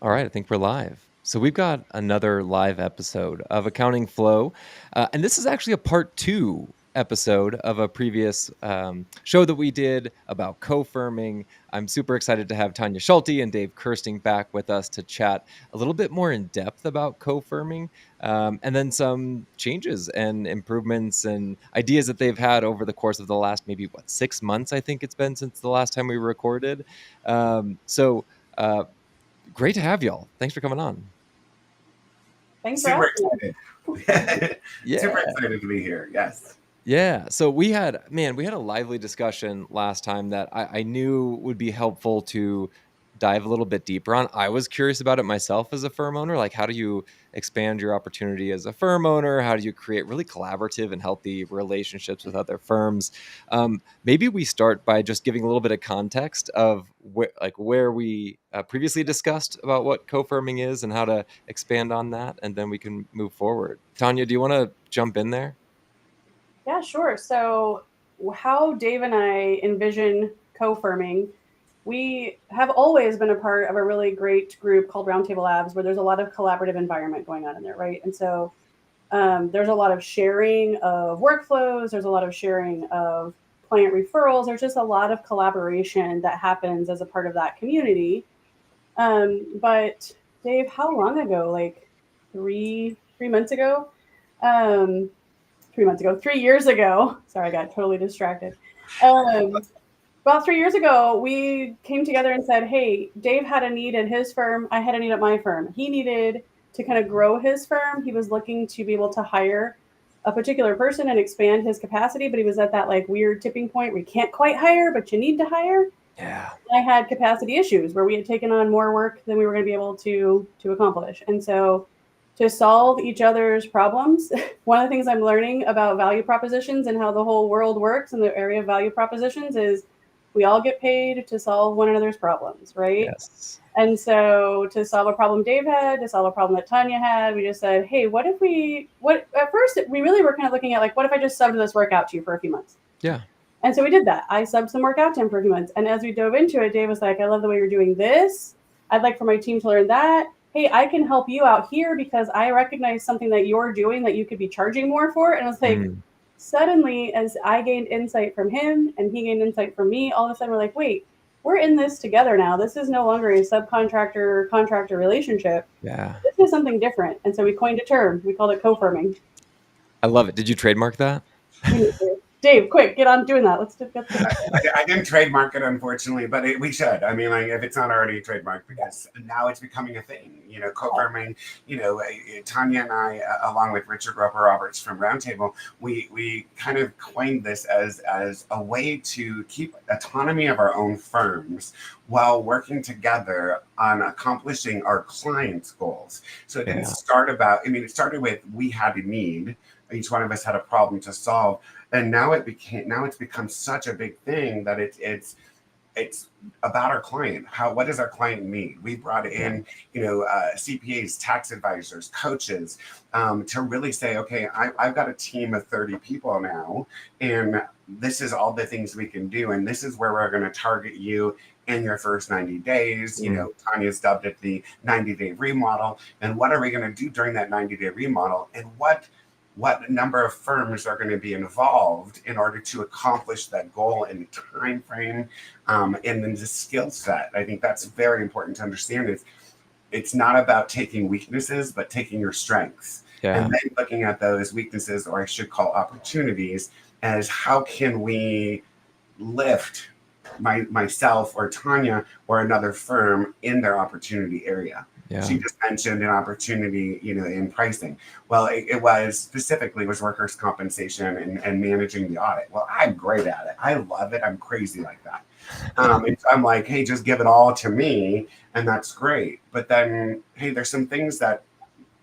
All right, I think we're live. So we've got another live episode of Accounting Flow. And this is actually a part two episode of a previous show that we did about co-firming. I'm super excited to have Tonya Shulte and Dave Kersting back with us to chat a little bit more in depth about co-firming, and then some changes and improvements and ideas that they've had over the course of the last maybe, 6 months, I think it's been since the last time we recorded. So uh, great to have y'all. Thanks for coming on. Thanks for Super asking us. excited. Super Yeah. excited to be here. Yes. Yeah. So we had a lively discussion last time that I knew would be helpful to dive a little bit deeper on. I was curious about it myself as a firm owner. Like, how do you expand your opportunity as a firm owner? How do you create really collaborative and healthy relationships with other firms? Maybe we start by just giving a little bit of context of where we previously discussed about what co-firming is and how to expand on that, and then we can move forward. Tonya, do you want to jump in there? Yeah, sure. So, how Dave and I envision co-firming, we have always been a part of a really great group called Roundtable Labs, where there's a lot of collaborative environment going on in there, right? And so, there's a lot of sharing of workflows. There's a lot of sharing of client referrals. There's just a lot of collaboration that happens as a part of that community. But Dave, how long ago? Like three months ago? Um, 3 months ago, 3 years ago. Sorry, I got totally distracted. Um, about 3 years ago, we came together and said, "Hey, Dave had a need at his firm. I had a need at my firm. He needed to kind of grow his firm. He was looking to be able to hire a particular person and expand his capacity, but he was at that like weird tipping point where you can't quite hire, but you need to hire. Yeah. I had capacity issues where we had taken on more work than we were going to be able to accomplish, and so to solve each other's problems. One of the things I'm learning about value propositions and how the whole world works in the area of value propositions is we all get paid to solve one another's problems, right? Yes. And so to solve a problem Dave had, to solve a problem that Tanya had, we just said, hey, what at first we really were kind of looking at like, what if I just subbed this work out to you for a few months? Yeah. And so we did that. I subbed some work out to him for a few months. And as we dove into it, Dave was like, I love the way you're doing this. I'd like for my team to learn that. Hey, I can help you out here because I recognize something that you're doing that you could be charging more for. And I was like, Mm. suddenly, as I gained insight from him and he gained insight from me, all of a sudden we're like, wait, we're in this together now. This is no longer a subcontractor contractor relationship. Yeah. This is something different. And so we coined a term. We called it co-firming. I love it. Did you trademark that? We need to. Dave, quick, get on doing that. Let's get that. I didn't trademark it, unfortunately, but we should. I mean, like, if it's not already trademarked, because now it's becoming a thing. You know, co-firming. You know, Tanya and I, along with Richard Roper Roberts from Roundtable, we kind of coined this as a way to keep autonomy of our own firms while working together on accomplishing our clients' goals. So it didn't start about. I mean, it started with we had a need. Each one of us had a problem to solve. And now it's become such a big thing that it's about our client. What does our client need? We brought in, CPAs, tax advisors, coaches, to really say, okay, I've got a team of 30 people now, and this is all the things we can do, and this is where we're going to target you in your first 90 days. You know, Tanya's dubbed it the 90-day remodel. And what are we going to do during that 90-day remodel? And what number of firms are going to be involved in order to accomplish that goal in the time frame, and then the skill set. I think that's very important to understand. It's not about taking weaknesses, but taking your strengths. Yeah. And then looking at those weaknesses, or I should call opportunities, as how can we lift myself or Tanya or another firm in their opportunity area. Yeah. She just mentioned an opportunity, in pricing. Well, it was workers' compensation and managing the audit. Well, I'm great at it. I love it. I'm crazy like that. And so I'm like, hey, just give it all to me, and that's great. But then, hey, there's some things that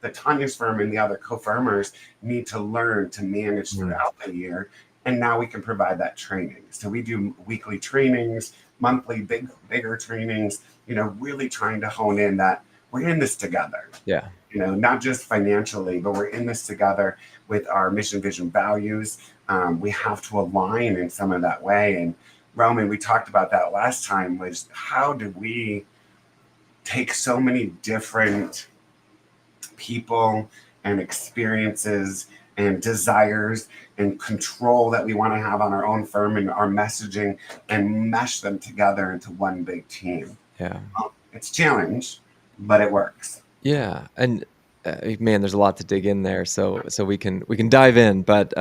the Tanya's firm and the other co-firmers need to learn to manage throughout the year. And now we can provide that training. So we do weekly trainings, monthly bigger trainings, really trying to hone in that we're in this together. Yeah. Not just financially, but we're in this together with our mission, vision, values. We have to align in some of that way. And Roman, we talked about that last time, was how do we take so many different people and experiences and desires and control that we want to have on our own firm and our messaging and mesh them together into one big team. Yeah. It's a challenge, but it works. Yeah. And man, there's a lot to dig in there. So we can dive in. But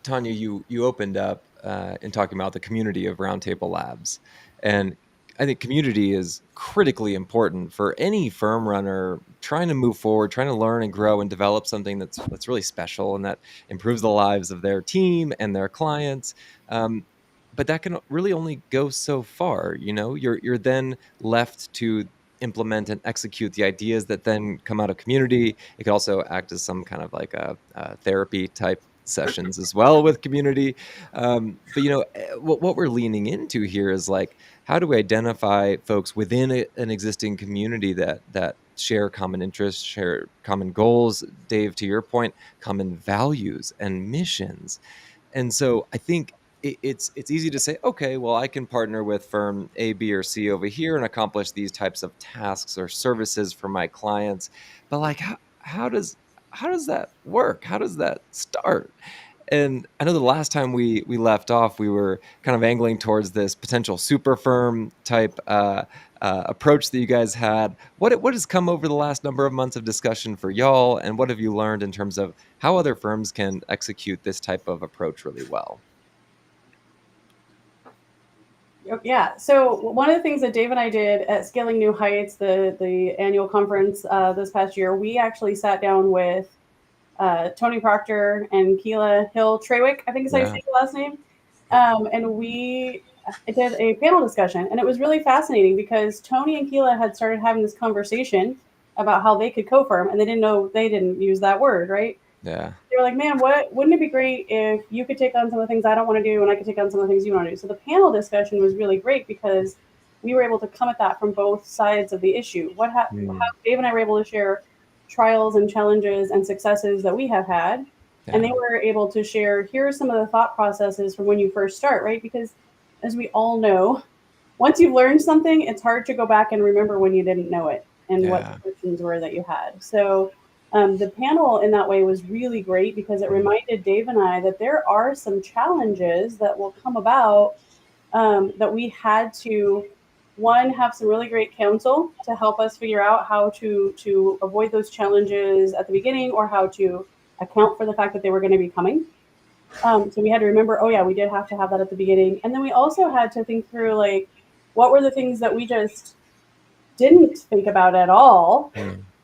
Tanya, you opened up in talking about the community of Roundtable Labs, and I think community is critically important for any firm runner trying to move forward, trying to learn and grow and develop something that's really special and that improves the lives of their team and their clients. But that can really only go so far. You're then left to implement and execute the ideas that then come out of community. It could also act as some kind of like a therapy type sessions as well with community. But what we're leaning into here is like, how do we identify folks within an existing community that share common interests, share common goals, Dave, to your point, common values and missions. And so I think it's easy to say, okay, well, I can partner with firm A, B, or C over here and accomplish these types of tasks or services for my clients. But like, how does that work? How does that start? And I know the last time we left off, we were kind of angling towards this potential super firm type approach that you guys had. What has come over the last number of months of discussion for y'all, and what have you learned in terms of how other firms can execute this type of approach really well? Yeah. So one of the things that Dave and I did at Scaling New Heights, the annual conference this past year, we actually sat down with Tony Proctor and Keela Hill Trawick, I think is how you Yeah. say the last name. And we did a panel discussion, and it was really fascinating because Tony and Keela had started having this conversation about how they could co-firm, and they didn't use that word, right? Yeah. They were like, man, wouldn't it be great if you could take on some of the things I don't want to do and I could take on some of the things you want to do? So the panel discussion was really great because we were able to come at that from both sides of the issue. How Dave and I were able to share trials and challenges and successes that we have had. And they Yeah. were able to share, here are some of the thought processes from when you first start, right? Because as we all know, once you've learned something, it's hard to go back and remember when you didn't know it and what Yeah. questions were that you had. So the panel in that way was really great because it reminded Dave and I that there are some challenges that will come about that we had to, one, have some really great counsel to help us figure out how to avoid those challenges at the beginning or how to account for the fact that they were going to be coming. So we had to remember, oh yeah, we did have to have that at the beginning. And then we also had to think through like, what were the things that we just didn't think about at all,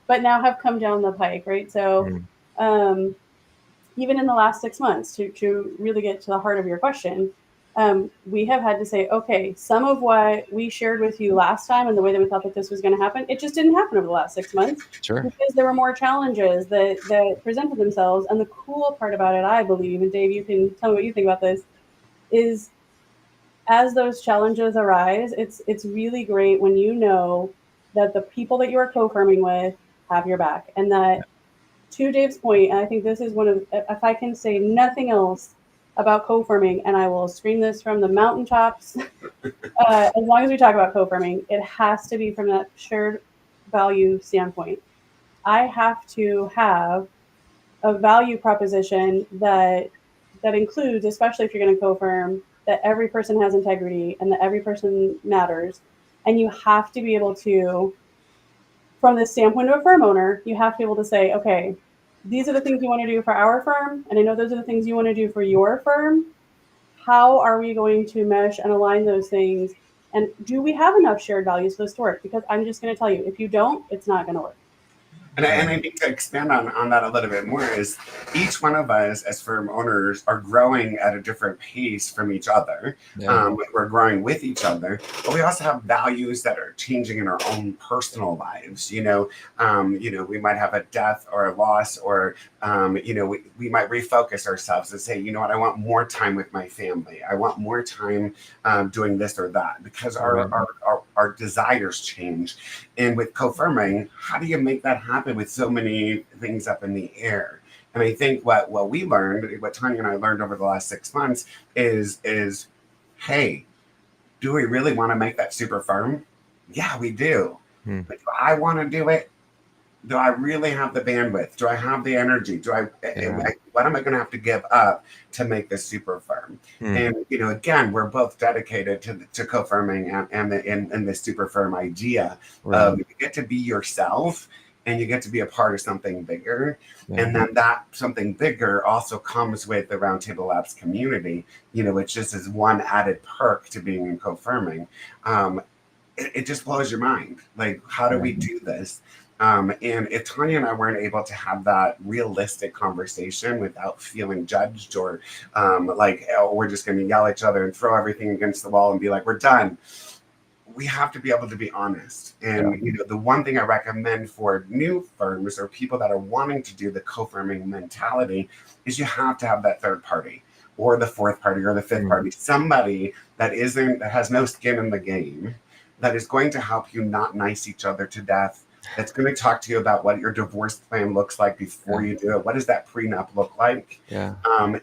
but now have come down the pike, right? So um, even in the last 6 months, to really get to the heart of your question, we have had to say, okay, some of what we shared with you last time and the way that we thought that this was going to happen, it just didn't happen over the last 6 months Sure. because there were more challenges that presented themselves. And the cool part about it, I believe, and Dave, you can tell me what you think about this, is as those challenges arise, it's really great when you know that the people that you are co-firming with have your back, and that, to Dave's point, and I think this is one of, if I can say nothing else about co-firming, and I will scream this from the mountaintops, as long as we talk about co-firming, it has to be from that shared value standpoint. I have to have a value proposition that includes, especially if you're going to co-firm, that every person has integrity and that every person matters. And you have to be able to, from the standpoint of a firm owner, you have to be able to say, okay, these are the things you want to do for our firm, and I know those are the things you want to do for your firm. How are we going to mesh and align those things? And do we have enough shared values for this to work? Because I'm just going to tell you, if you don't, it's not going to work. And I think to expand on that a little bit more is each one of us as firm owners are growing at a different pace from each other. Yeah. We're growing with each other, but we also have values that are changing in our own personal lives. We might have a death or a loss, or we might refocus ourselves and say, you know what, I want more time with my family. I want more time doing this or that, because our desires change. And with co-firming, how do you make that happen with so many things up in the air? And I think what we learned, what Tanya and I learned over the last 6 months is, hey, do we really want to make that super firm? Yeah, we do. Hmm. Like, do I want to do it? Do I really have the bandwidth? Do I have the energy? Yeah. What am I going to have to give up to make this super firm? Hmm. And, again, we're both dedicated to co-firming and the super firm idea Right. of you get to be yourself and you get to be a part of something bigger. Yeah. And then that something bigger also comes with the Roundtable Labs community, which just is one added perk to being in co-firming. It just blows your mind. Like, how do Yeah. we do this? And if Tonya and I weren't able to have that realistic conversation without feeling judged or like, oh, we're just going to yell at each other and throw everything against the wall and be like, we're done. We have to be able to be honest. Yeah. And, the one thing I recommend for new firms or people that are wanting to do the co-firming mentality is you have to have that third party or the fourth party or the fifth Hmm. party, somebody that has no skin in the game, that is going to help you not nice each other to death, that's going to talk to you about what your divorce plan looks like before Yeah. you do it. What does that prenup look like? Yeah.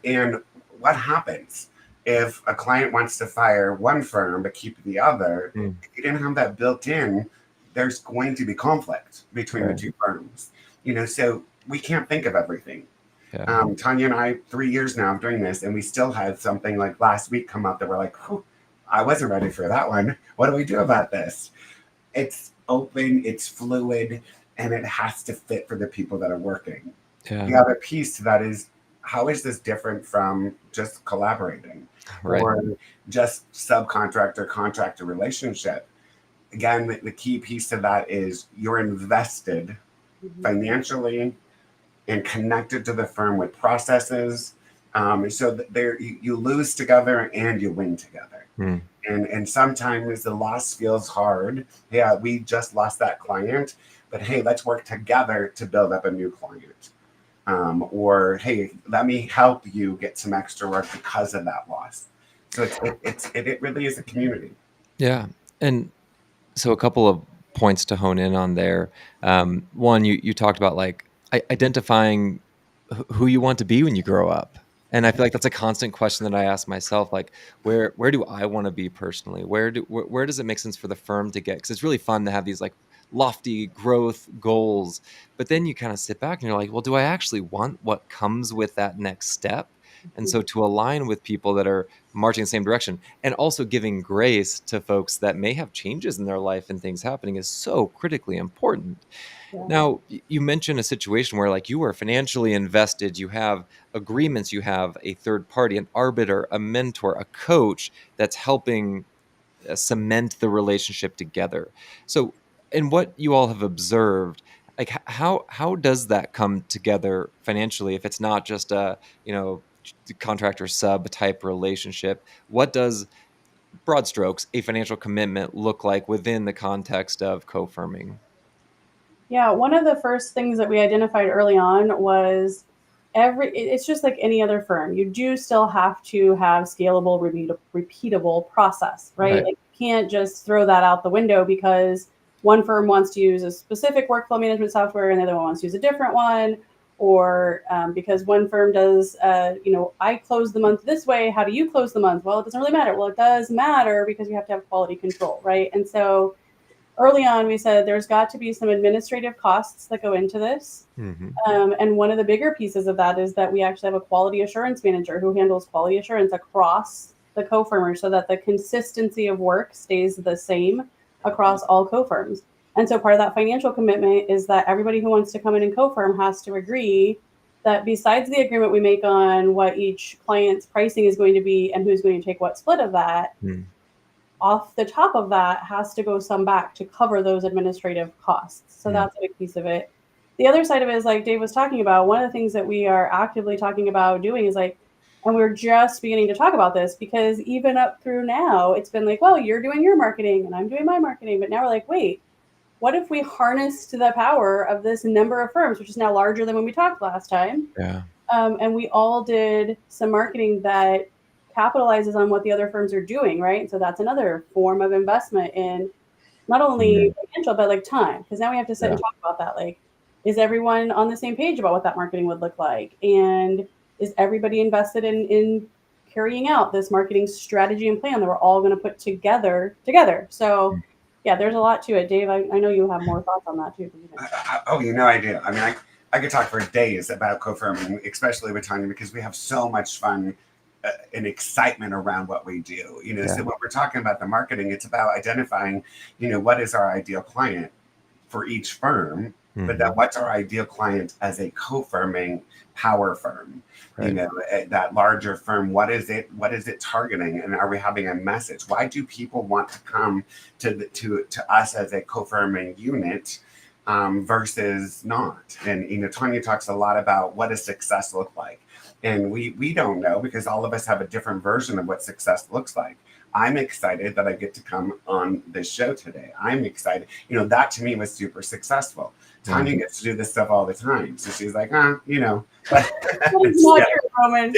And what happens if a client wants to fire one firm but keep the other? Hmm. If you didn't have that built in, there's going to be conflict between the Right. two firms. So we can't think of everything. Yeah. Tonya and I, 3 years now of doing this, and we still had something like last week come up that we're like, I wasn't ready for that one. What do we do about this? It's open, it's fluid, and it has to fit for the people that are working. Yeah. The other piece to that is, how is this different from just collaborating Right. or just subcontractor contractor relationship? Again, the key piece to that is you're invested financially and connected to the firm with processes. So that you lose together and you win together. Hmm. And sometimes the loss feels hard. Yeah, we just lost that client, but hey, let's work together to build up a new client. Or hey, let me help you get some extra work because of that loss. So it really is a community. Yeah. And so a couple of points to hone in on there. One, you talked about like identifying who you want to be when you grow up. And I feel like that's a constant question that I ask myself, like where do I want to be personally? Where does it make sense for the firm to get? Because it's really fun to have these like lofty growth goals, but then you kind of sit back and you're like, well, do I actually want what comes with that next step? And so to align with people that are marching in the same direction and also giving grace to folks that may have changes in their life and things happening is so critically important. Yeah. Now, you mentioned a situation where like you are financially invested, you have agreements, you have a third party, an arbiter, a mentor, a coach that's helping cement the relationship together. So, in what you all have observed, like how does that come together financially if it's not just a, contractor sub type relationship? What does, broad strokes, a financial commitment look like within the context of co-firming? Yeah, one of the first things that we identified early on was it's just like any other firm. You do still have to have scalable, repeatable process, right? Right. Like you can't just throw that out the window because one firm wants to use a specific workflow management software and the other one wants to use a different one, or because one firm does, I close the month this way. How do you close the month? Well, it doesn't really matter. Well, it does matter because you have to have quality control, right? And so early on, we said there's got to be some administrative costs that go into this. Hmm. And one of the bigger pieces of that is that we actually have a quality assurance manager who handles quality assurance across the co-firmers so that the consistency of work stays the same across all co-firms. And so part of that financial commitment is that everybody who wants to come in and co-firm has to agree that besides the agreement we make on what each client's pricing is going to be and who's going to take what split of that, off the top of that has to go some back to cover those administrative costs. So that's a big piece of it. The other side of it is like Dave was talking about, one of the things that we are actively talking about doing is like, and we're just beginning to talk about this because even up through now, it's been like, well, you're doing your marketing and I'm doing my marketing. But now we're like, wait, what if we harnessed the power of this number of firms, which is now larger than when we talked last time? Yeah. And we all did some marketing that capitalizes on what the other firms are doing, right? So that's another form of investment in not only Mhm. financial, but like time. Because now we have to sit Yeah. and talk about that. Like, is everyone on the same page about what that marketing would look like? And is everybody invested in carrying out this marketing strategy and plan that we're all going to put together? So Yeah, there's a lot to it, Dave. I know you have more thoughts on that too. Oh, you know I do. I mean, I could talk for days about co-firming, especially with Tonya, because we have so much fun and excitement around what we do. You know, Yeah. so when we're talking about the marketing, it's about identifying, what is our ideal client for each firm, but then Mhm. what's our ideal client as a co-firming power firm? Right. That larger firm, what is it? What is it targeting? And are we having a message? Why do people want to come to us as a co-firming unit versus not? And Tonya talks a lot about what does success look like, and we don't know because all of us have a different version of what success looks like. I'm excited that I get to come on this show today. I'm excited. That to me was super successful. Tanya gets to do this stuff all the time. So she's like, but That is not true, Roman.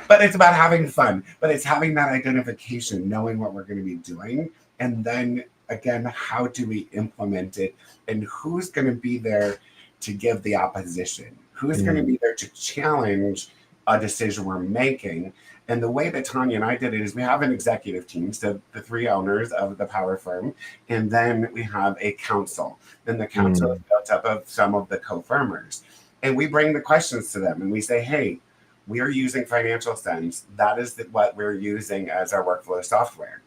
but it's about having fun. But it's having that identification, knowing what we're going to be doing. And then again, how do we implement it? And who's going to be there to give the opposition? Who's going to be there to challenge a decision we're making? And the way that Tonya and I did it is we have an executive team, so the three owners of the power firm, and then we have a council. And the council is built up of some of the co-firmers. And we bring the questions to them and we say, hey, we are using Financial Sense. That is what we're using as our workflow software.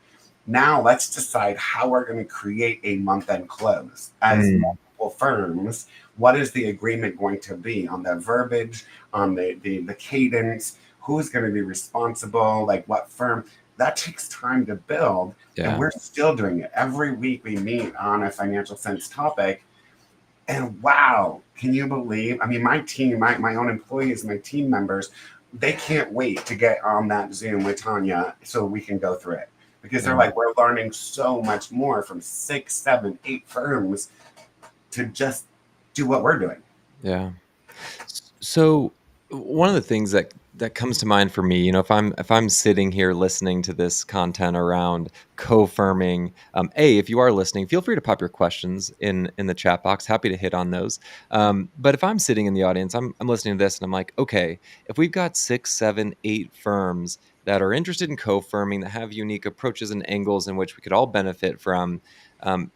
Now let's decide how we're going to create a month-end close as multiple firms. What is the agreement going to be on the verbiage, on the cadence? Who's going to be responsible? Like what firm? That takes time to build, and we're still doing it. Every week we meet on a Financial Sense topic, and wow, can you believe? I mean, my team, my own employees, my team members, they can't wait to get on that Zoom with Tonya so we can go through it. Because they're like, we're learning so much more from 6, 7, 8 firms to just do what we're doing. Yeah. So one of the things that comes to mind for me, if I'm sitting here listening to this content around co-firming, if you are listening, feel free to pop your questions in the chat box. Happy to hit on those. But if I'm sitting in the audience, I'm listening to this and I'm like, okay, if we've got 6, 7, 8 firms that are interested in co-firming that have unique approaches and angles in which we could all benefit from.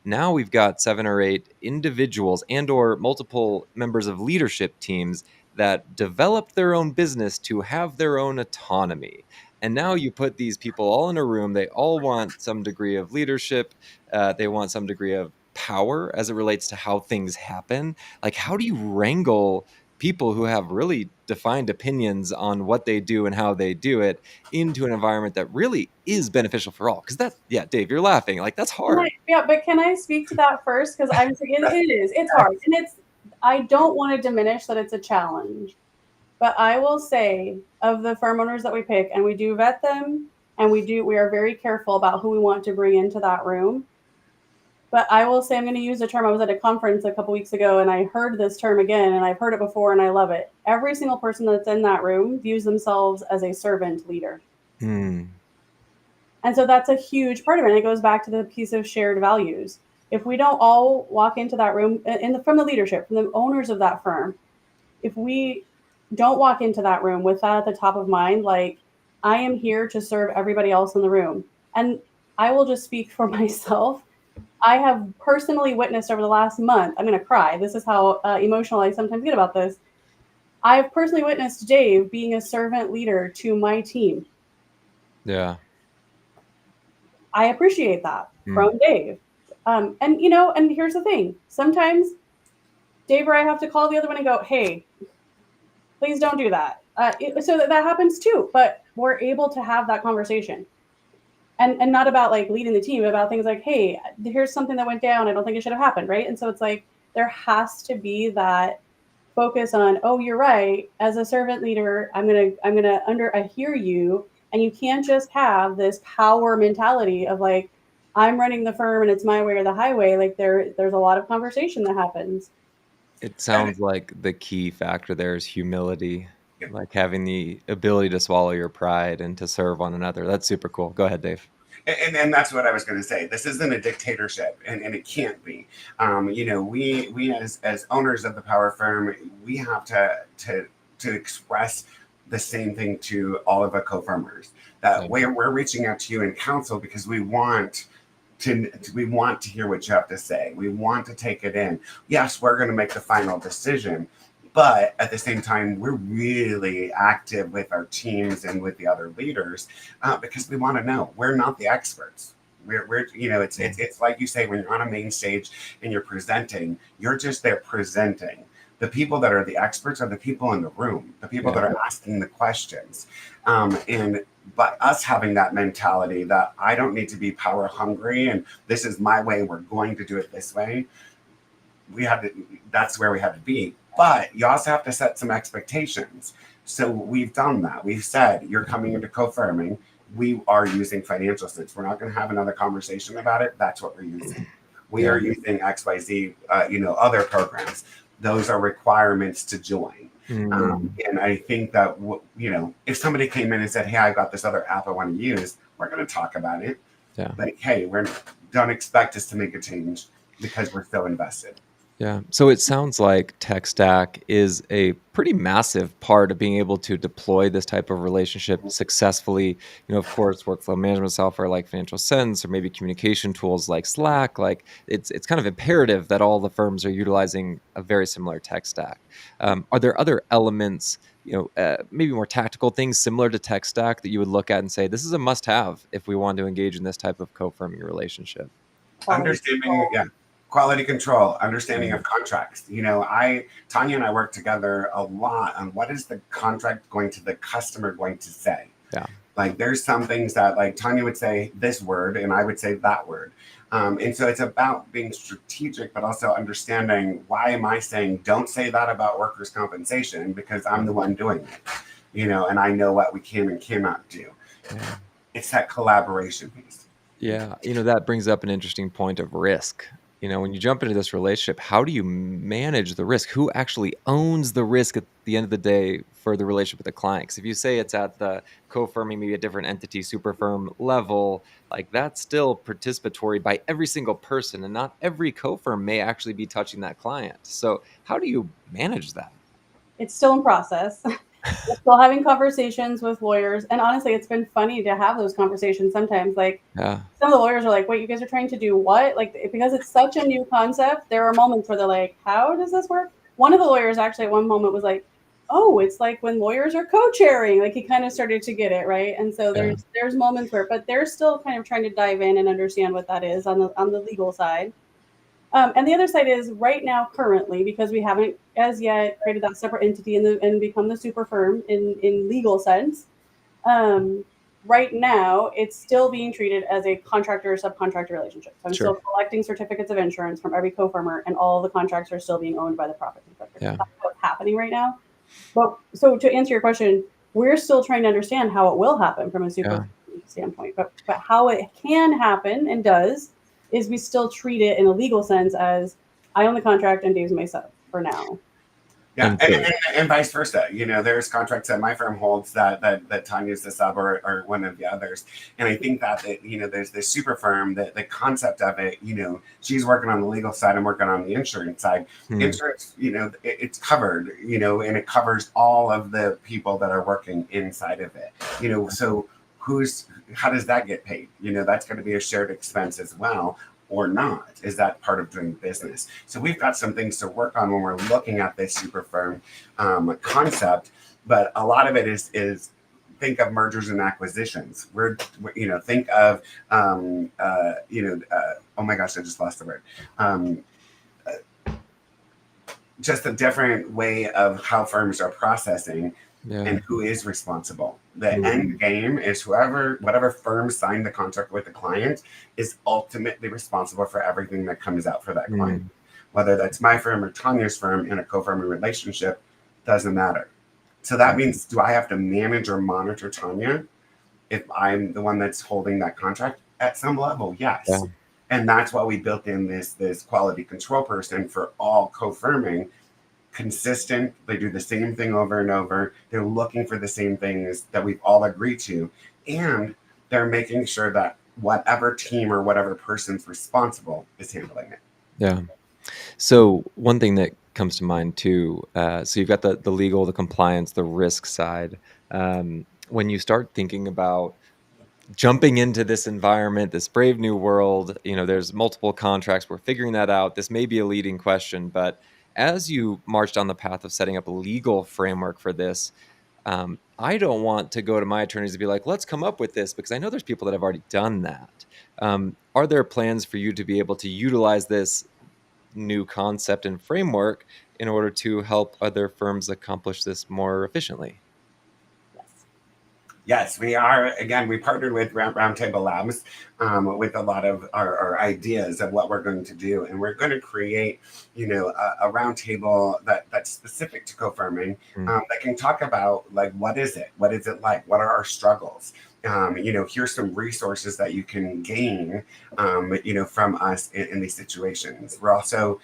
Now we've got 7 or 8 individuals and or multiple members of leadership teams that developed their own business to have their own autonomy. And now you put these people all in a room. They all want some degree of leadership. They want some degree of power as it relates to how things happen. Like, how do you wrangle people who have really defined opinions on what they do and how they do it into an environment that really is beneficial for all? Because Dave, you're laughing. Like, that's hard. But can I speak to that first? Because I'm saying it's hard. And I don't want to diminish that it's a challenge. But I will say, of the firm owners that we pick, and we do vet them, and we are very careful about who we want to bring into that room. But I will say, I'm going to use a term. I was at a conference a couple weeks ago and I heard this term again, and I've heard it before and I love it. Every single person that's in that room views themselves as a servant leader. And so that's a huge part of it. And it goes back to the piece of shared values. If we don't all walk into that room from the leadership, from the owners of that firm, if we don't walk into that room with that at the top of mind, like, I am here to serve everybody else in the room. And I will just speak for myself. I have personally witnessed over the last month, I'm going to cry. This is how emotional I sometimes get about this. I've personally witnessed Dave being a servant leader to my team. Yeah. I appreciate that from Dave. And here's the thing. Sometimes Dave or I have to call the other one and go, hey, please don't do that. So that happens too. But we're able to have that conversation. And not about like leading the team, about things like, hey, here's something that went down. I don't think it should have happened, right? And so it's like there has to be that focus on, oh, you're right. As a servant leader, I hear you, and you can't just have this power mentality of like, I'm running the firm and it's my way or the highway. Like there's a lot of conversation that happens. It sounds like the key factor there is humility, like having the ability to swallow your pride and to serve one another. That's super cool. Go ahead, Dave. And that's what I was going to say. This isn't a dictatorship, and it can't be. We as owners of the power firm, we have to express the same thing to all of our co-firmers. That we're reaching out to you in council because we want we want to hear what you have to say. We want to take it in. Yes, we're going to make the final decision, but at the same time, we're really active with our teams and with the other leaders because we want to know. We're not the experts. We're it's like you say, when you're on a main stage and you're presenting, you're just there presenting. The people that are the experts are the people in the room, the people that are asking the questions. And but us having that mentality that I don't need to be power hungry and this is my way, we're going to do it this way. That's where we had to be. But you also have to set some expectations. So we've done that. We've said, you're coming into co-firming. We are using financial sense. We're not going to have another conversation about it. That's what we're using. We are using XYZ, other programs. Those are requirements to join. And I think that, if somebody came in and said, hey, I've got this other app I want to use, we're going to talk about it. Yeah. But hey, don't expect us to make a change because we're so invested. Yeah. So it sounds like tech stack is a pretty massive part of being able to deploy this type of relationship successfully. Of course, workflow management software like Financial Sense or maybe communication tools like Slack, like it's kind of imperative that all the firms are utilizing a very similar tech stack. Are there other elements, maybe more tactical things similar to tech stack that you would look at and say, this is a must have if we want to engage in this type of co-firming relationship? Understanding, quality control, understanding of contracts. Tonya and I work together a lot on what is the contract the customer going to say. Yeah. Like there's some things that like Tonya would say this word and I would say that word. And so it's about being strategic, but also understanding why am I saying don't say that about workers' compensation because I'm the one doing it, and I know what we can and cannot do. Yeah. It's that collaboration piece. Yeah, that brings up an interesting point of risk. When you jump into this relationship, how do you manage the risk? Who actually owns the risk at the end of the day for the relationship with the client? Because if you say it's at the co-firming, maybe a different entity, super firm level, like that's still participatory by every single person, and not every co-firm may actually be touching that client. So how do you manage that? It's still in process. We're still having conversations with lawyers. And honestly, it's been funny to have those conversations sometimes. Like Yeah. some of the lawyers are like, wait, you guys are trying to do what? Like, because it's such a new concept, there are moments where they're like, how does this work? One of the lawyers actually at one moment was like, oh, it's like when lawyers are co-chairing. Like he kind of started to get it, right? And so there's moments where, but they're still kind of trying to dive in and understand what that is on the legal side. And the other side is right now, currently, because we haven't as yet created that separate entity and become the super firm in legal sense. Right now, it's still being treated as a contractor subcontractor relationship. So I'm Sure. still collecting certificates of insurance from every co-firmer, and all the contracts are still being owned by the profit contractor. Yeah. That's what's happening right now. But so to answer your question, we're still trying to understand how it will happen from a super standpoint. But how it can happen and does is we still treat it in a legal sense as I own the contract and Dave's my sub for now. Yeah, and vice versa. There's contracts that my firm holds that Tonya's the sub or one of the others. And I think that there's this super firm that the concept of it, she's working on the legal side, I'm working on the insurance side. Insurance, it's covered, and it covers all of the people that are working inside of it. So how does that get paid? That's going to be a shared expense as well. Or not? Is that part of doing business? So we've got some things to work on when we're looking at this super firm concept. But a lot of it is think of mergers and acquisitions. Think of oh my gosh, I just lost the word. Just a different way of how firms are processing. Yeah. And who is responsible. The end game is whatever firm signed the contract with the client is ultimately responsible for everything that comes out for that client. Whether that's my firm or Tonya's firm in a co-firming relationship, doesn't matter. So that means, do I have to manage or monitor Tonya if I'm the one that's holding that contract? At some level, yes. Yeah. And that's why we built in this quality control person for all co-firming. Consistent, they do the same thing over and over, they're looking for the same things that we've all agreed to, and they're making sure that whatever team or whatever person's responsible is handling it. Yeah. So one thing that comes to mind too, so you've got the legal, the compliance, the risk side. When you start thinking about jumping into this environment, this brave new world. There's multiple contracts. We're figuring that out. This may be a leading question, but as you march down the path of setting up a legal framework for this, I don't want to go to my attorneys and be like, let's come up with this, because I know there's people that have already done that. Are there plans for you to be able to utilize this new concept and framework in order to help other firms accomplish this more efficiently? Yes. Yes, we are. Again, we partnered with Roundtable Labs with a lot of our ideas of what we're going to do, and we're going to create, a roundtable that's specific to co-firming, that can talk about like what is it like, what are our struggles. Here's some resources that you can gain, from us in these situations. We're also,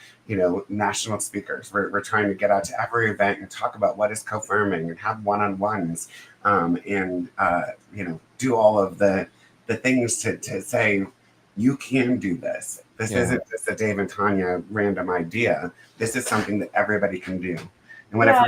national speakers. We're trying to get out to every event and talk about what is co-firming and have one-on-ones, and do all of the things to say you can do this. This isn't just a Dave and Tonya random idea. This is something that everybody can do. And what I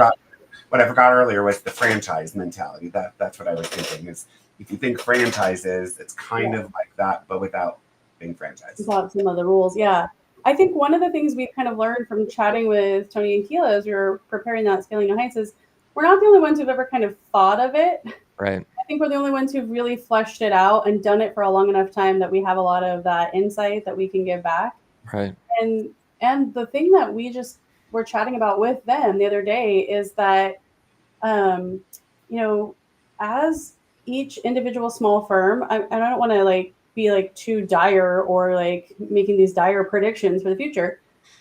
forgot earlier was the franchise mentality. That's what I was thinking is, if you think franchises, it's kind of like that, but without being franchised. Without some of the rules, yeah. I think one of the things we've kind of learned from chatting with Tony and Keela as we were preparing that Scaling New Heights is we're not the only ones who've ever kind of thought of it. Right. I think we're the only ones who've really fleshed it out and done it for a long enough time that we have a lot of that insight that we can give back. Right. And the thing that we just were chatting about with them the other day is that, um, as each individual small firm, and I don't want to like be like too dire or like making these dire predictions for the future,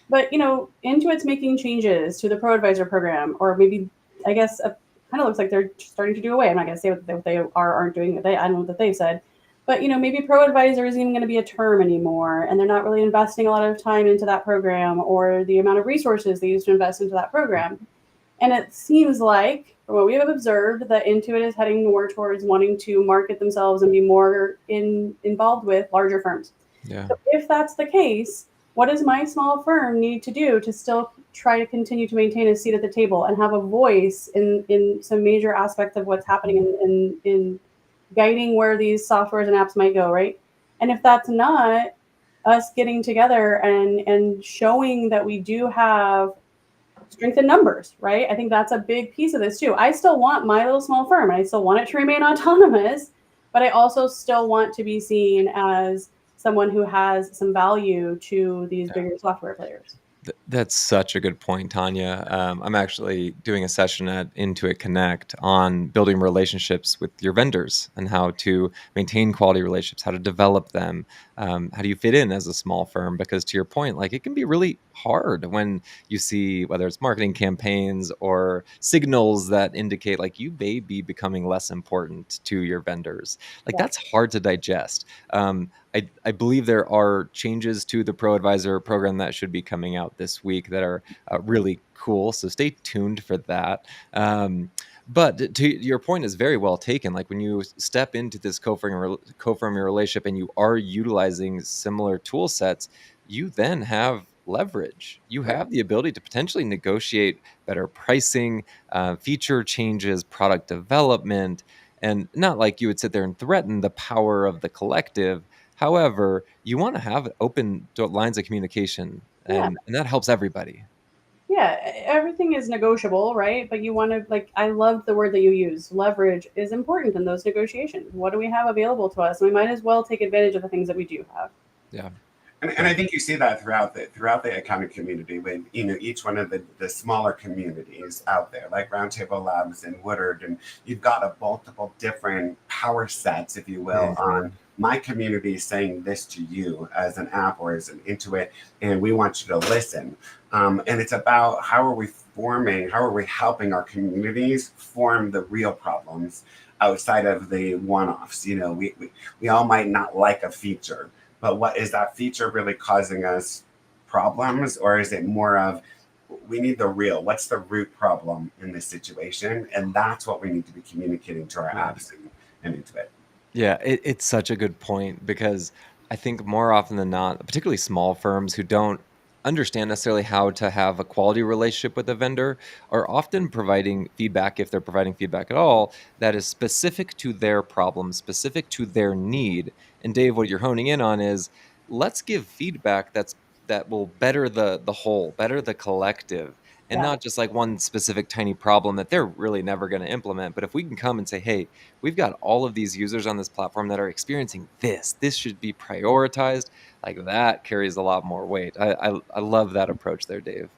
but Intuit's making changes to the Pro Advisor program, or maybe I guess kind of looks like they're starting to do away. I'm not going to say what they aren't doing. I don't know what they've said, but maybe Pro Advisor isn't even going to be a term anymore, and they're not really investing a lot of time into that program or the amount of resources they used to invest into that program. And it seems like, from what we have observed, that Intuit is heading more towards wanting to market themselves and be more involved with larger firms. Yeah. So if that's the case, what does my small firm need to do to still try to continue to maintain a seat at the table and have a voice in some major aspects of what's happening in guiding where these softwares and apps might go, right? And if that's not us getting together and showing that we do have strength in numbers, right? I think that's a big piece of this too. I still want my little small firm, and I still want it to remain autonomous, but I also still want to be seen as someone who has some value to these bigger software players. That's such a good point, Tanya. I'm actually doing a session at Intuit Connect on building relationships with your vendors and how to maintain quality relationships, how to develop them. How do you fit in as a small firm? Because to your point, like it can be really hard when you see whether it's marketing campaigns or signals that indicate like you may be becoming less important to your vendors. Like Yeah. that's hard to digest. I believe there are changes to the Pro Advisor program that should be coming out this week that are really cool. So stay tuned for that. But to your point is very well taken. Like when you step into this co-firming relationship and you are utilizing similar tool sets, you then have leverage. You Right. have the ability to potentially negotiate better pricing, feature changes, product development, and not like you would sit there and threaten the power of the collective. However, you want to have open lines of communication, Yeah. and that helps everybody. Yeah. Everything is negotiable, right? But you want to, like, I love the word that you use. Leverage is important in those negotiations. What do we have available to us? We might as well take advantage of the things that we do have. Yeah. And I think you see that throughout the accounting community with each one of the smaller communities out there, like Roundtable Labs and Woodard, and you've got a multiple different power sets, if you will, on my community saying this to you as an app or as an Intuit, and we want you to listen. And it's about how are we helping our communities form the real problems outside of the one-offs. We all might not like a feature, but what is that feature really causing us problems, or is it more of we need the real? What's the root problem in this situation? And that's what we need to be communicating to our apps and into it. Yeah, it's such a good point because I think more often than not, particularly small firms who don't understand necessarily how to have a quality relationship with a vendor are often providing feedback, if they're providing feedback at all, that is specific to their problem, specific to their need. And Dave, what you're honing in on is, let's give feedback that will better the whole, better the collective, and Yeah. not just like one specific tiny problem that they're really never going to implement. But if we can come and say, hey, we've got all of these users on this platform that are experiencing this should be prioritized, like that carries a lot more weight. I love that approach there, Dave.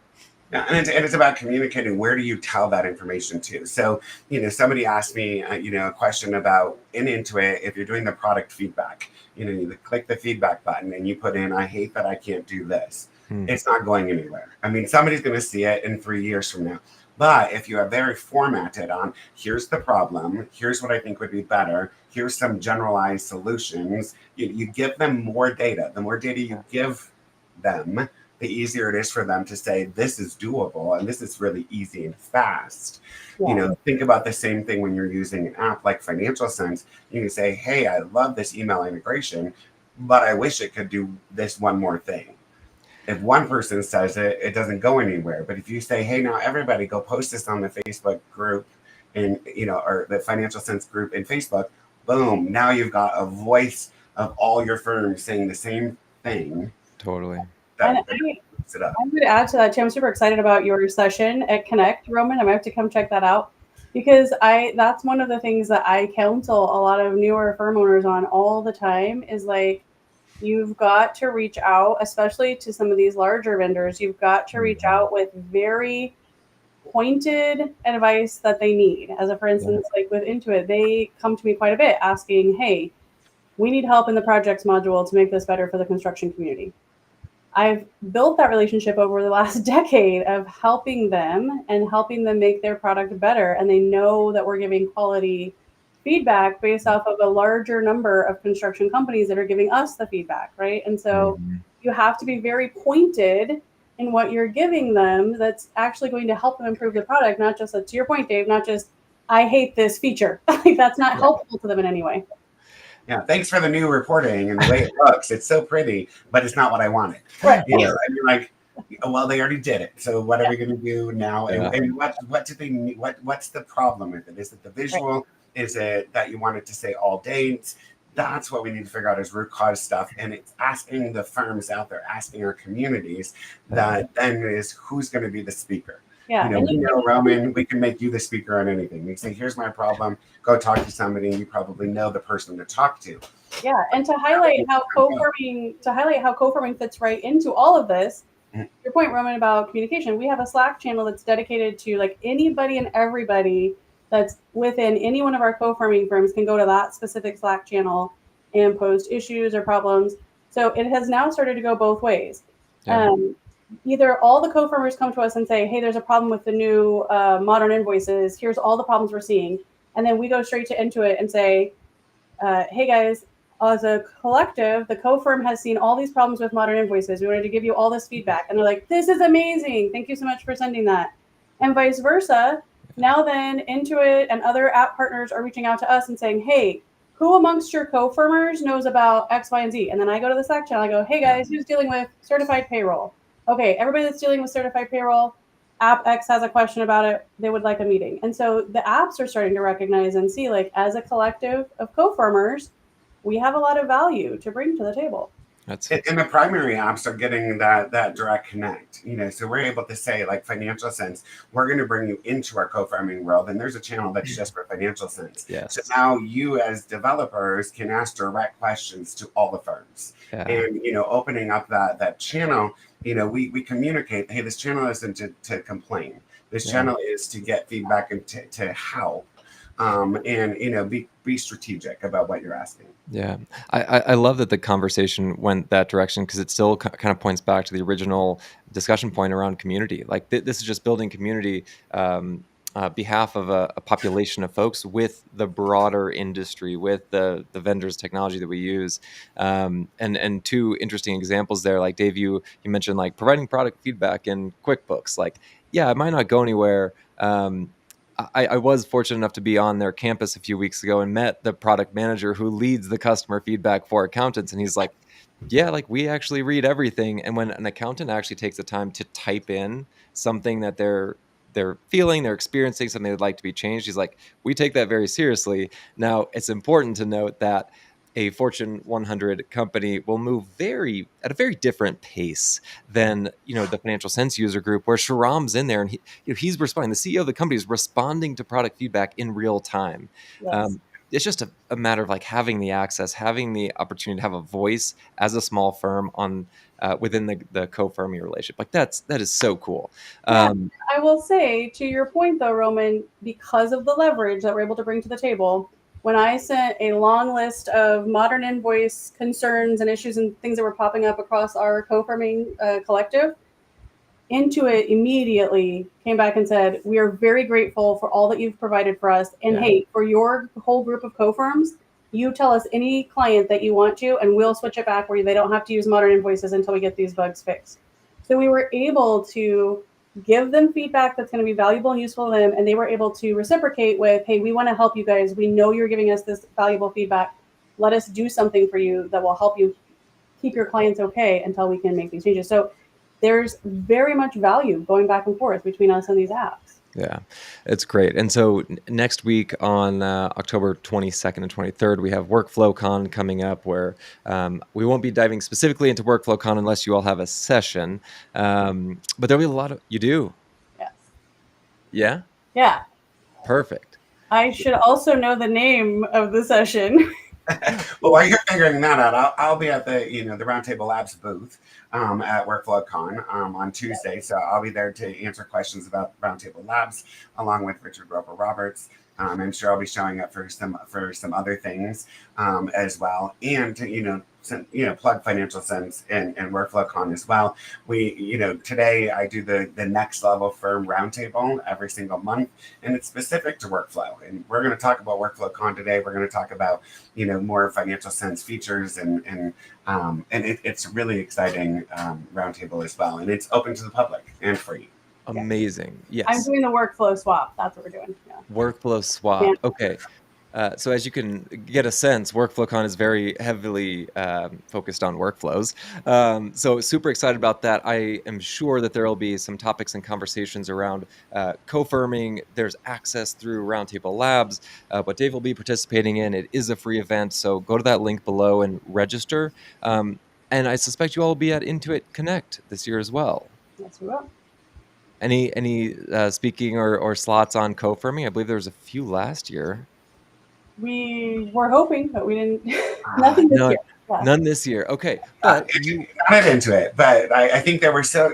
Yeah, and it's about communicating. Where do you tell that information to? So, somebody asked me, a question about in Intuit, if you're doing the product feedback, you click the feedback button and you put in, I hate that I can't do this. Hmm. It's not going anywhere. I mean, somebody's going to see it in 3 years from now. But if you are very formatted on, here's the problem, here's what I think would be better, here's some generalized solutions, you give them more data. The more data you give them, the easier it is for them to say, this is doable and this is really easy and fast. Yeah. Think about the same thing when you're using an app like Financial Sense. You can say, hey, I love this email integration, but I wish it could do this one more thing. If one person says it, it doesn't go anywhere. But if you say, hey, now everybody go post this on the Facebook group and, or the Financial Sense group in Facebook, boom, now you've got a voice of all your firms saying the same thing. Totally. And That boosts it up. I would add to that too. I'm super excited about your session at Connect, Roman. I might have to come check that out because that's one of the things that I counsel a lot of newer firm owners on all the time is like, you've got to reach out, especially to some of these larger vendors. You've got to reach out with very pointed advice that they need. As a, for instance, like with Intuit, they come to me quite a bit asking, hey, we need help in the projects module to make this better for the construction community. I've built that relationship over the last decade of helping them and helping them make their product better. And they know that we're giving quality feedback based off of a larger number of construction companies that are giving us the feedback, right? And so you have to be very pointed in what you're giving them that's actually going to help them improve the product, not just, to your point, Dave, not just, I hate this feature. Like that's not helpful to them in any way. Yeah, thanks for the new reporting and the way it looks. It's so pretty, but it's not what I wanted. Right. I mean, like, well, they already did it. So what are we going to do now? And what do they need? What's the problem with it? Is it the visual? Right. Is it that you want it to say all dates? That's what we need to figure out is root cause stuff. And it's asking the firms out there, asking our communities that then is who's going to be the speaker. Yeah. Roman, we can make you the speaker on anything. We say, here's my problem. Go talk to somebody. You probably know the person to talk to. Yeah, and to highlight how co-firming fits right into all of this. Your point, Roman, about communication. We have a Slack channel that's dedicated to like anybody and everybody that's within any one of our co-firming firms can go to that specific Slack channel and post issues or problems. So it has now started to go both ways. Yeah. Either all the co-firmers come to us and say, hey, there's a problem with the new modern invoices. Here's all the problems we're seeing. And then we go straight to Intuit and say, hey, guys, as a collective, the co-firm has seen all these problems with modern invoices. We wanted to give you all this feedback. And they're like, this is amazing. Thank you so much for sending that. And vice versa. Now then, Intuit and other app partners are reaching out to us and saying, hey, who amongst your co-firmers knows about X, Y, and Z? And then I go to the Slack channel. I go, hey, guys, who's dealing with certified payroll? Okay, everybody that's dealing with certified payroll, app X has a question about it. They would like a meeting. And so the apps are starting to recognize and see, like, as a collective of co-firmers, we have a lot of value to bring to the table. And the primary apps are getting that direct connect, so we're able to say, like Financial Sense, we're going to bring you into our co-firming world, and there's a channel that's just for Financial Sense. Yes. So now you as developers can ask direct questions to all the firms. Yeah. And opening up that channel, we communicate, hey, this channel isn't to complain. This channel is to get feedback and to help. And be strategic about what you're asking. Yeah, I love that the conversation went that direction because it still kind of points back to the original discussion point around community. Like this is just building community behalf of a population of folks with the broader industry, with the vendors, technology that we use. And two interesting examples there, like Dave, you mentioned like providing product feedback in QuickBooks. Like, yeah, it might not go anywhere. I was fortunate enough to be on their campus a few weeks ago and met the product manager who leads the customer feedback for accountants. And he's like, Yeah, like we actually read everything, and when an accountant actually takes the time to type in something that they're feeling, they're experiencing, something they'd like to be changed, he's like, we take that very seriously. Now, it's important to note that a Fortune 100 company will move at a very different pace than the Financial Sense user group, where Sharam's in there and he's responding. The CEO of the company is responding to product feedback in real time. Yes. Um, it's just a matter of like having the access, having the opportunity to have a voice as a small firm on within the co-firming relationship. Like that is so cool. Yeah, Um, I will say to your point though, Roman, because of the leverage that we're able to bring to the table, when I sent a long list of modern invoice concerns and issues and things that were popping up across our co-firming collective, Intuit immediately came back and said, "We are very grateful for all that you've provided for us. And yeah, hey, for your whole group of co-firms, you tell us any client that you want to, and we'll switch it back where they don't have to use modern invoices until we get these bugs fixed." So we were able to give them feedback that's going to be valuable and useful to them, and they were able to reciprocate with, "Hey, we want to help you guys. We know you're giving us this valuable feedback. Let us do something for you that will help you keep your clients okay until we can make these changes." So there's very much value going back and forth between us and these apps. yeah, it's great. And so next week on October 22nd and 23rd, we have Workflow Con coming up, where we won't be diving specifically into Workflow Con unless you all have a session. But there'll be a lot of you do. Yes. Yeah, Yeah. perfect. I should also know the name of the session. Well, while you're figuring that out, I'll be at the the Roundtable Labs booth at Workflow Con on Tuesday. So I'll be there to answer questions about Roundtable Labs along with Richard Roper Roberts. I'm sure I'll be showing up for some other things as well, and to, plug Financial Sense and Workflow Con as well. We today I do the next level firm roundtable every single month, and it's specific to workflow. And we're going to talk about Workflow Con today. We're going to talk about more Financial Sense features and it's a really exciting roundtable as well, and it's open to the public and free. Amazing. I'm Yes. doing the workflow swap. That's what we're doing. Yeah. Workflow Yeah. swap. Okay. So as you can get a sense, WorkflowCon is very heavily focused on workflows. So super excited about that. I am sure that there will be some topics and conversations around co-firming. There's access through Roundtable Labs, what Dave will be participating in. It is a free event, so go to that link below and register. And I suspect you all will be at Intuit Connect this year as well. Yes, we will. Any speaking or slots on co-firming? I believe there was a few last year. We were hoping, but we didn't. Nothing this None, year. Yeah. none this year. Okay, but you, Not into it, but I think that we're so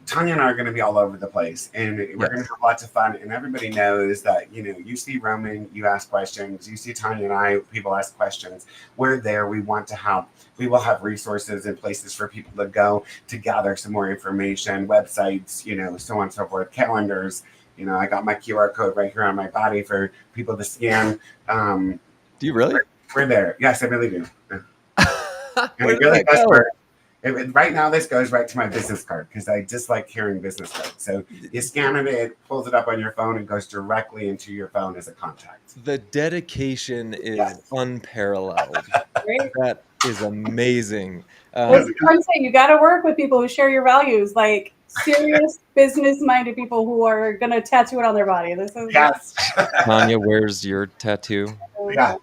Tanya and I are going to be all over the place, and we're going to yes, have lots of fun. And everybody knows that you see Roman, you ask questions. You see Tanya and I, people ask questions. We're there. We want to help. We will have resources and places for people to go to gather some more information, websites, so on and so forth, calendars. I got my QR code right here on my body for people to scan. do you really? We're there. Yes, I really do. And Where it did really that does go? work. Right now, this goes right to my business card because I just like carrying business cards. So you scan it, it pulls it up on your phone, and goes directly into your phone as a contact. The dedication is Yes. unparalleled. Great. That is amazing. That's what I'm saying. You got to work with people who share your values, like serious business-minded people who are going to tattoo it on their body. This is Yes. Tanya, where's your tattoo? Yeah.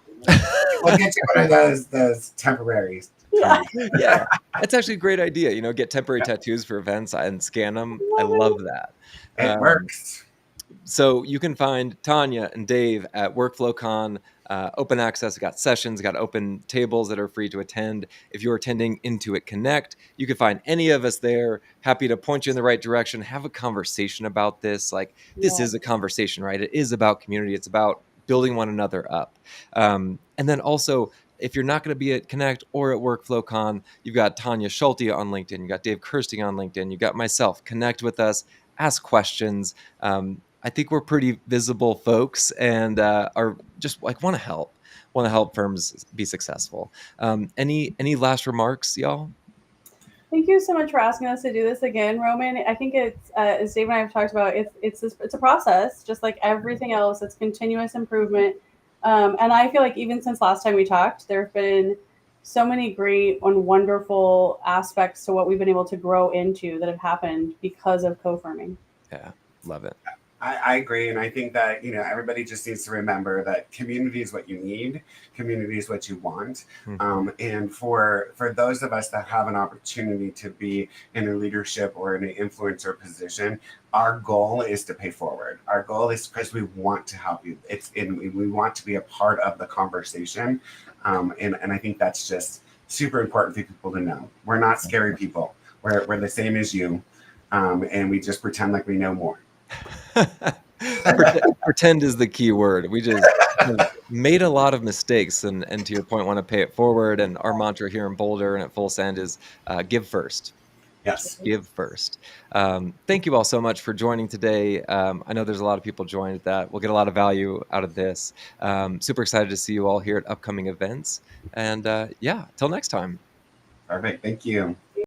We'll get you one of those temporaries. Yeah. Yeah, that's actually a great idea. Get temporary tattoos for events and scan them. I love that. It works. So you can find Tanya and Dave at WorkflowCon. Open access. Got sessions, got open tables that are free to attend. If you're attending Intuit Connect, you can find any of us there. Happy to point you in the right direction. Have a conversation about this. Like, this is a conversation, right? It is about community. It's about building one another up. And then also, if you're not going to be at Connect or at WorkflowCon, you've got Tonya Shulte on LinkedIn. You got Dave Kersting on LinkedIn. You got myself. Connect with us. Ask questions. I think we're pretty visible folks and are just like want to help firms be successful. Any last remarks, y'all? Thank you so much for asking us to do this again, Roman. I think it's as Dave and I have talked about. It's a process, just like everything else. It's continuous improvement, and I feel like even since last time we talked, there have been so many great and wonderful aspects to what we've been able to grow into that have happened because of co-firming. Yeah, love it. I agree, and I think that everybody just needs to remember that community is what you need, community is what you want, and for those of us that have an opportunity to be in a leadership or in an influencer position, our goal is to pay forward. Our goal is because we want to help you. We want to be a part of the conversation, and I think that's just super important for people to know. We're not scary people. We're the same as you, and we just pretend like we know more. Pretend is the key word. We just made a lot of mistakes, and to your point, want to pay it forward. And our mantra here in Boulder and at Full Send is give first. Yes. Give first. Thank you all so much for joining today. I know there's a lot of people joined that. We'll get a lot of value out of this. Super excited to see you all here at upcoming events. And yeah, till next time. Perfect. Thank you.